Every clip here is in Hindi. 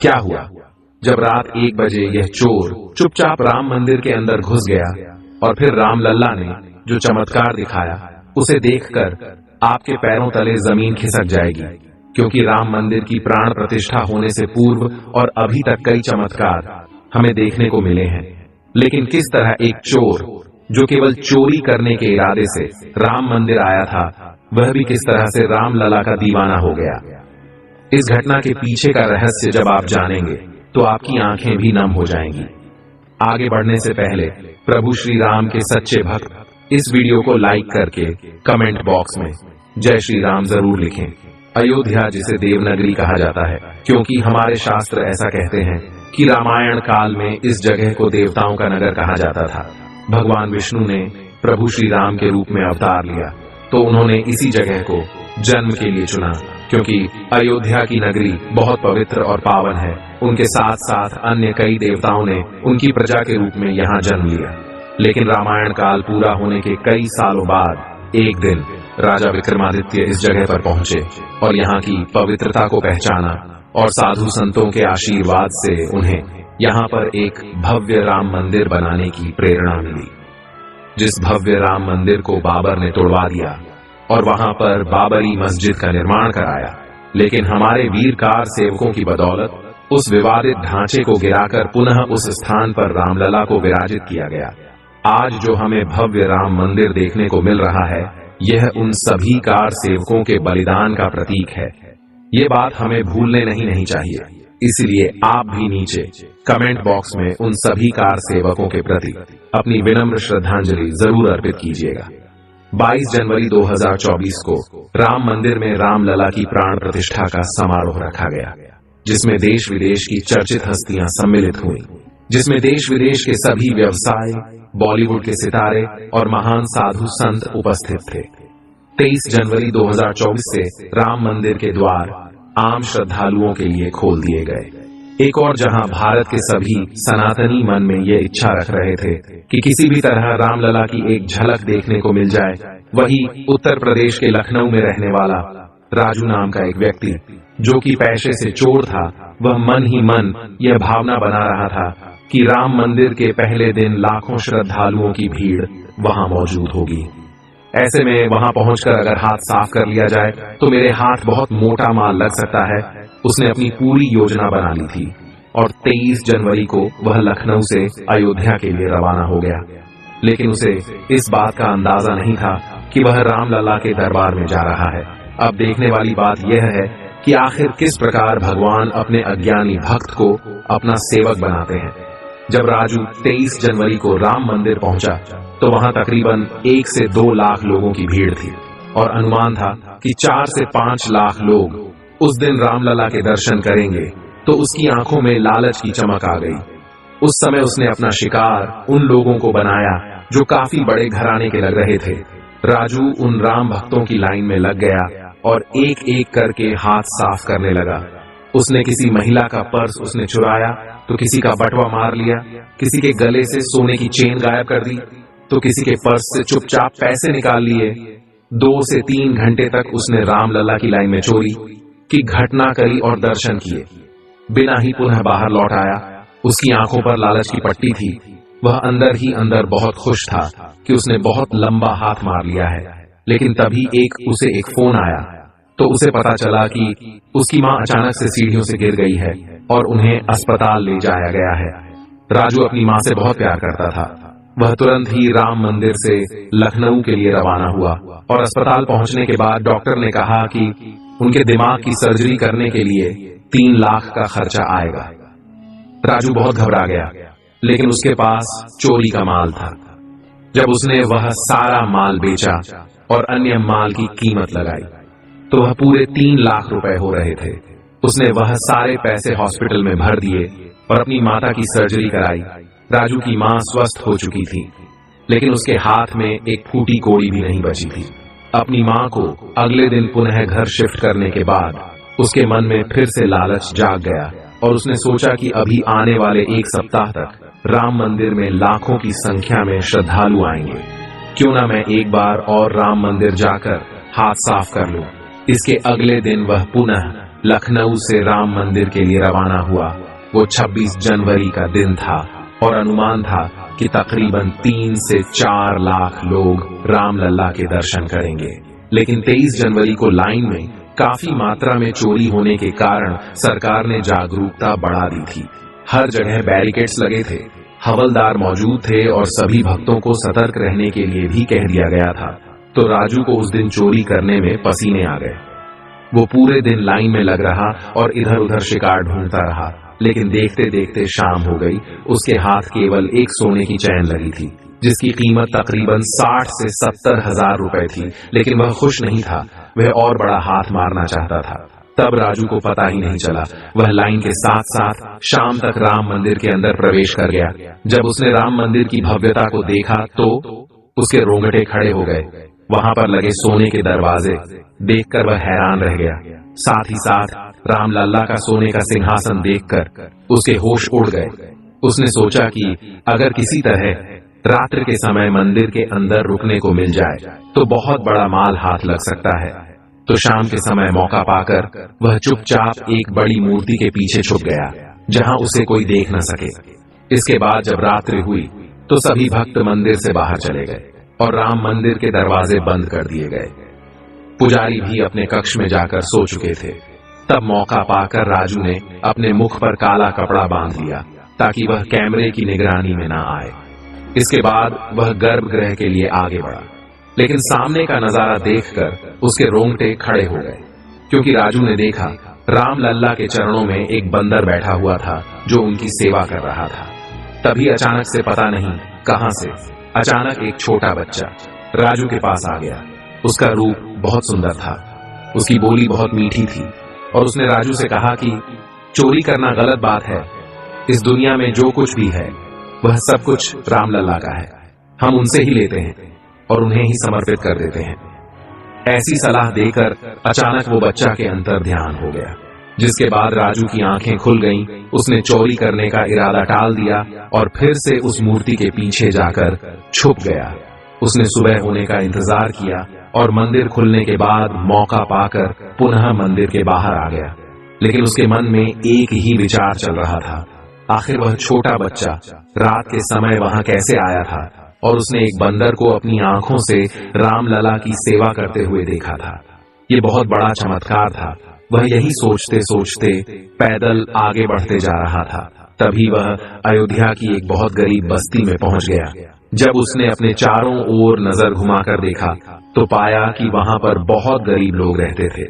क्या हुआ? जब रात 1 बजे यह चोर चुपचाप राम मंदिर के अंदर घुस गया और फिर रामलल्ला ने जो चमत्कार दिखाया उसे देखकर आपके पैरों तले जमीन खिसक जाएगी, क्योंकि राम मंदिर की प्राण प्रतिष्ठा होने से पूर्व और अभी तक कई चमत्कार हमें देखने को मिले हैं। लेकिन किस तरह एक चोर जो केवल चोरी करने के इरादे से राम मंदिर आया था, वह भी किस तरह से रामलला का दीवाना हो गया। इस घटना के पीछे का रहस्य जब आप जानेंगे तो आपकी आंखें भी नम हो जाएंगी। आगे बढ़ने से पहले प्रभु श्री राम के सच्चे भक्त इस वीडियो को लाइक करके कमेंट बॉक्स में जय श्री राम जरूर लिखें। अयोध्या जिसे देवनगरी कहा जाता है, क्योंकि हमारे शास्त्र ऐसा कहते हैं कि रामायण काल में इस जगह को देवताओं का नगर कहा जाता था। भगवान विष्णु ने प्रभु श्री राम के रूप में अवतार लिया तो उन्होंने इसी जगह को जन्म के लिए चुना, क्योंकि अयोध्या की नगरी बहुत पवित्र और पावन है। उनके साथ साथ अन्य कई देवताओं ने उनकी प्रजा के रूप में यहाँ जन्म लिया। लेकिन रामायण काल पूरा होने के कई सालों बाद एक दिन राजा विक्रमादित्य इस जगह पर पहुंचे और यहाँ की पवित्रता को पहचाना और साधु संतों के आशीर्वाद से उन्हें यहाँ पर एक भव्य राम मंदिर बनाने की प्रेरणा मिली, जिस भव्य राम मंदिर को बाबर ने तोड़वा दिया और वहां पर बाबरी मस्जिद का निर्माण कराया। लेकिन हमारे वीरकार सेवकों की बदौलत उस विवादित ढांचे को गिराकर पुनः उस स्थान पर रामलला को विराजित किया गया। आज जो हमें भव्य राम मंदिर देखने को मिल रहा है, यह उन सभी कार सेवकों के बलिदान का प्रतीक है। ये बात हमें भूलने नहीं चाहिए। इसलिए आप भी नीचे कमेंट बॉक्स में उन सभी कार सेवकों के प्रति अपनी विनम्र श्रद्धांजलि जरूर अर्पित कीजिएगा। 22 जनवरी 2024 को राम मंदिर में रामलला की प्राण प्रतिष्ठा का समारोह रखा गया, जिसमें देश विदेश की चर्चित हस्तियां सम्मिलित हुई, जिसमें देश विदेश के सभी व्यवसाय, बॉलीवुड के सितारे और महान साधु संत उपस्थित थे। 23 जनवरी 2024 से राम मंदिर के द्वार आम श्रद्धालुओं के लिए खोल दिए गए। एक और जहां भारत के सभी सनातनी मन में ये इच्छा रख रहे थे कि किसी भी तरह रामलला की एक झलक देखने को मिल जाए, वही उत्तर प्रदेश के लखनऊ में रहने वाला राजू नाम का एक व्यक्ति, जो कि पेशे से चोर था, वह मन ही मन यह भावना बना रहा था कि राम मंदिर के पहले दिन लाखों श्रद्धालुओं की भीड़ वहां मौजूद होगी। ऐसे में वहां पहुंचकर अगर हाथ साफ कर लिया जाए तो मेरे हाथ बहुत मोटा माल लग सकता है। उसने अपनी पूरी योजना बना ली थी और 23 जनवरी को वह लखनऊ से अयोध्या के लिए रवाना हो गया। लेकिन उसे इस बात का अंदाजा नहीं था कि वह रामलला के दरबार में जा रहा है। अब देखने वाली बात यह है कि आखिर किस प्रकार भगवान अपने अज्ञानी भक्त को अपना सेवक बनाते हैं। जब राजू 23 जनवरी को राम मंदिर पहुंचा तो वहां तकरीबन 1 से 2 लाख लोगों की भीड़ थी और अनुमान था कि 4 से 5 लाख लोग उस दिन रामलला के दर्शन करेंगे। तो उसकी आंखों में लालच की चमक आ गई। उस समय उसने अपना शिकार उन लोगों को बनाया जो काफी बड़े घराने के लग रहे थे। राजू उन राम भक्तों की लाइन में लग गया और एक एक करके हाथ साफ करने लगा। उसने किसी महिला का पर्स उसने चुराया तो किसी का बटुआ मार लिया, किसी के गले से सोने की चेन गायब कर दी तो किसी के पर्स से चुपचाप पैसे निकाल लिए। 2 से 3 घंटे तक उसने रामलला की लाइन में चोरी की घटना करी और दर्शन किए, बिना ही पुनः बाहर लौट आया। उसकी आंखों पर लालच की पट्टी थी। वह अंदर ही अंदर बहुत खुश था कि उसने बहुत लंबा हाथ मार लिया है। लेकिन तभी उसे एक फोन आया तो उसे पता चला कि उसकी मां अचानक से सीढ़ियों से गिर गई है और उन्हें अस्पताल ले जाया गया है। राजू अपनी मां से बहुत प्यार करता था। वह तुरंत ही राम मंदिर से लखनऊ के लिए रवाना हुआ और अस्पताल पहुंचने के बाद डॉक्टर ने कहा कि उनके दिमाग की सर्जरी करने के लिए 3 लाख का खर्चा आएगा। राजू बहुत घबरा गया, लेकिन उसके पास चोरी का माल था। जब उसने वह सारा माल बेचा और अन्य माल की कीमत लगाई तो वह पूरे 3 लाख रुपए हो रहे थे। उसने वह सारे पैसे हॉस्पिटल में भर दिए और अपनी माता की सर्जरी कराई। राजू की मां स्वस्थ हो चुकी थी, लेकिन उसके हाथ में एक फूटी कोड़ी भी नहीं बची थी। अपनी मां को अगले दिन पुनः घर शिफ्ट करने के बाद उसके मन में फिर से लालच जाग गया और उसने सोचा कि अभी आने वाले 1 सप्ताह तक राम मंदिर में लाखों की संख्या में श्रद्धालु आएंगे। क्यों ना मैं एक बार और राम मंदिर जाकर हाथ साफ कर लूं। इसके अगले दिन वह पुनः लखनऊ से राम मंदिर के लिए रवाना हुआ। वो 26 जनवरी का दिन था और अनुमान था कि तकरीबन 3 से 4 लाख लोग रामलला के दर्शन करेंगे। लेकिन 23 जनवरी को लाइन में काफी मात्रा में चोरी होने के कारण सरकार ने जागरूकता बढ़ा दी थी। हर जगह बैरिकेड्स लगे थे, हवलदार मौजूद थे और सभी भक्तों को सतर्क रहने के लिए भी कह दिया गया था। तो राजू को उस दिन चोरी करने में पसीने आ गए। वो पूरे दिन लाइन में लग रहा और इधर उधर शिकार ढूंढता रहा, लेकिन देखते देखते शाम हो गई। उसके हाथ केवल एक सोने की चैन लगी थी जिसकी कीमत तकरीबन 60 से 70 हजार रुपए थी। लेकिन वह खुश नहीं था, वह और बड़ा हाथ मारना चाहता था। तब राजू को पता ही नहीं चला, वह लाइन के साथ साथ शाम तक राम मंदिर के अंदर प्रवेश कर गया। जब उसने राम मंदिर की भव्यता को देखा तो उसके रोंगटे खड़े हो गए। वहां पर लगे सोने के दरवाजे देखकर वह हैरान रह गया। साथ ही साथ रामलला का सोने का सिंहासन देखकर उसके होश उड़ गए। उसने सोचा कि अगर किसी तरह रात्रि के समय मंदिर के अंदर रुकने को मिल जाए तो बहुत बड़ा माल हाथ लग सकता है। तो शाम के समय मौका पाकर वह चुपचाप एक बड़ी मूर्ति के पीछे छुप गया जहां उसे कोई देख न सके। इसके बाद जब रात्रि हुई तो सभी भक्त मंदिर से बाहर चले गए और राम मंदिर के दरवाजे बंद कर दिए गए। पुजारी भी अपने कक्ष में जाकर सो चुके थे। तब मौका पाकर राजू ने अपने मुख पर काला कपड़ा बांध लिया ताकि वह कैमरे की निगरानी में न आए। इसके बाद वह गर्भगृह के लिए आगे बढ़ा, लेकिन सामने का नजारा देखकर उसके रोंगटे खड़े हो गए, क्योंकि राजू ने देखा रामलला के चरणों में एक बंदर बैठा हुआ था जो उनकी सेवा कर रहा था। तभी अचानक से पता नहीं कहां से अचानक एक छोटा बच्चा राजू के पास आ गया। उसका रूप बहुत सुंदर था, उसकी बोली बहुत मीठी थी और उसने राजू से कहा कि चोरी करना गलत बात है। इस दुनिया में जो कुछ भी है वह सब कुछ रामलला का है। हम उनसे ही लेते हैं और उन्हें ही समर्पित कर देते हैं। ऐसी सलाह देकर अचानक वो बच्चा के अंतर ध्यान हो गया, जिसके बाद राजू की आंखें खुल गईं। उसने चोरी करने का इरादा टाल दिया और फिर से उस मूर्ति के पीछे जाकर छुप गया। उसने सुबह होने का इंतजार किया और मंदिर खुलने के बाद मौका पाकर पुनः मंदिर के बाहर आ गया। लेकिन उसके मन में एक ही विचार चल रहा था, आखिर वह छोटा बच्चा रात के समय वहां कैसे आया था और उसने एक बंदर को अपनी आंखों से रामलला की सेवा करते हुए देखा था। ये बहुत बड़ा चमत्कार था। वह यही सोचते सोचते पैदल आगे बढ़ते जा रहा था। तभी वह अयोध्या की एक बहुत गरीब बस्ती में पहुंच गया। जब उसने अपने चारों ओर नजर घुमाकर देखा तो पाया कि वहां पर बहुत गरीब लोग रहते थे,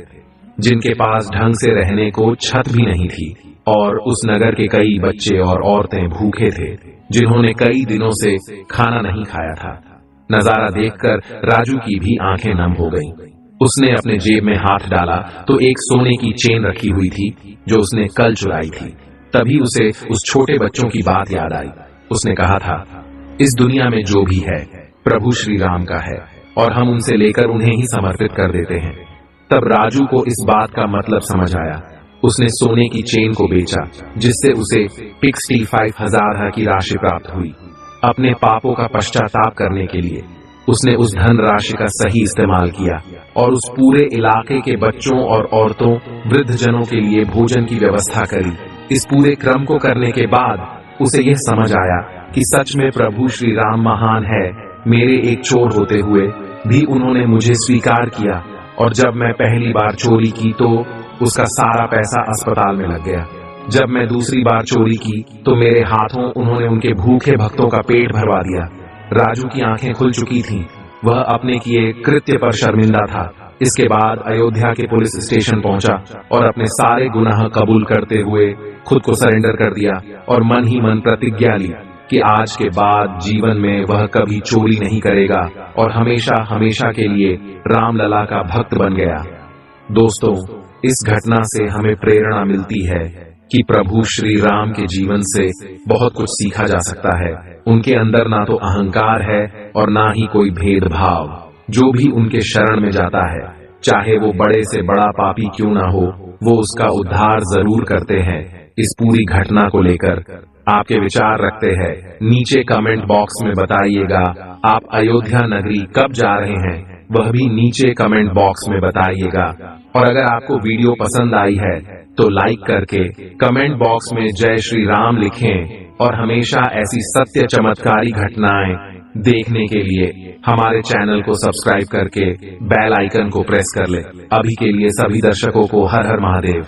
जिनके पास ढंग से रहने को छत भी नहीं थी। और उस नगर के कई बच्चे और औरतें भूखे थे, जिन्होंने कई दिनों से खाना नहीं खाया था। नजारा देखकर राजू की भी आंखें नम हो गईं। उसने अपने जेब में हाथ डाला तो एक सोने की चेन रखी हुई थी जो उसने कल चुराई थी। तभी उसे उस छोटे बच्चों की बात याद आई। उसने कहा था, इस दुनिया में जो भी है प्रभु श्री राम का है और हम उनसे लेकर उन्हें ही समर्पित कर देते हैं। तब राजू को इस बात का मतलब समझ आया। उसने सोने की चेन को बेचा, जिससे उसे 65,000 की राशि प्राप्त हुई। अपने पापों का पश्चाताप करने के लिए उसने उस धन राशि का सही इस्तेमाल किया और उस पूरे इलाके के बच्चों और औरतों, वृद्धजनों के लिए भोजन की व्यवस्था करी। इस पूरे क्रम को करने के बाद उसे यह समझ आया कि सच में प्रभु श्री राम महान है। मेरे एक चोर होते हुए भी उन्होंने मुझे स्वीकार किया और जब मैं पहली बार चोरी की तो उसका सारा पैसा अस्पताल में लग गया। जब मैं दूसरी बार चोरी की तो मेरे हाथों उन्होंने उनके भूखे भक्तों का पेट भरवा दिया। राजू की आंखें खुल चुकी थीं। वह अपने किए कृत्य पर शर्मिंदा था। इसके बाद अयोध्या के पुलिस स्टेशन पहुंचा और अपने सारे गुनाह कबूल करते हुए खुद को सरेंडर कर दिया और मन ही मन प्रतिज्ञा ली कि आज के बाद जीवन में वह कभी चोरी नहीं करेगा और हमेशा हमेशा के लिए रामलला का भक्त बन गया। दोस्तों, इस घटना से हमें प्रेरणा मिलती है कि प्रभु श्री राम के जीवन से बहुत कुछ सीखा जा सकता है। उनके अंदर ना तो अहंकार है और ना ही कोई भेदभाव। जो भी उनके शरण में जाता है, चाहे वो बड़े से बड़ा पापी क्यों ना हो, वो उसका उद्धार जरूर करते हैं। इस पूरी घटना को लेकर आपके विचार रखते हैं, नीचे कमेंट बॉक्स में बताइएगा। आप अयोध्या नगरी कब जा रहे हैं वह भी नीचे कमेंट बॉक्स में बताइएगा। और अगर आपको वीडियो पसंद आई है तो लाइक करके कमेंट बॉक्स में जय श्री राम लिखें। और हमेशा ऐसी सत्य चमत्कारी घटनाएं देखने के लिए हमारे चैनल को सब्सक्राइब करके बेल आइकन को प्रेस कर ले। अभी के लिए सभी दर्शकों को हर हर महादेव।